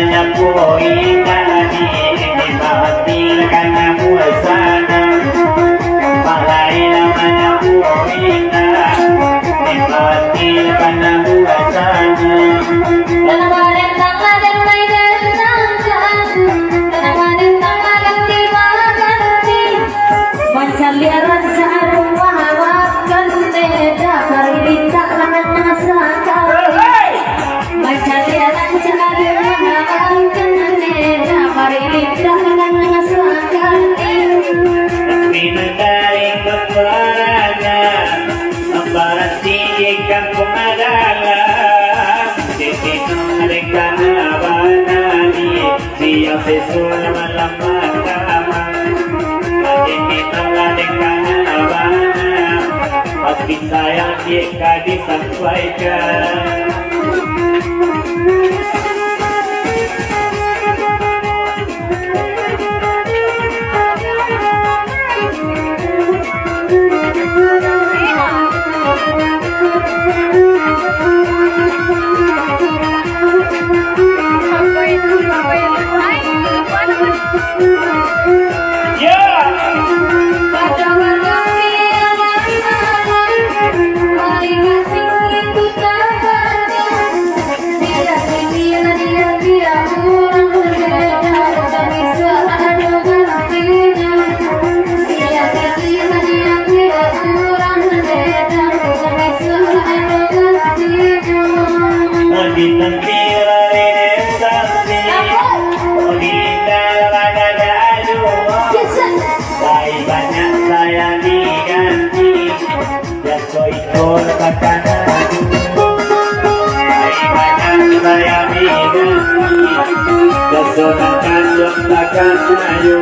banyak poin tadi dibahatilkan puasana palaila banyak poin dibahatilkan puasana Liaran sarung wawakan beda parilita mana sakali baca liaran sarung wawakan beda parilita mana sakali pinagay keparana membarati kampung adalah ditinarikan abanani siang sesul malam malam pasti sayang jika disampaikan. Ikut katakan saya minum kesonakan jok takkan ayu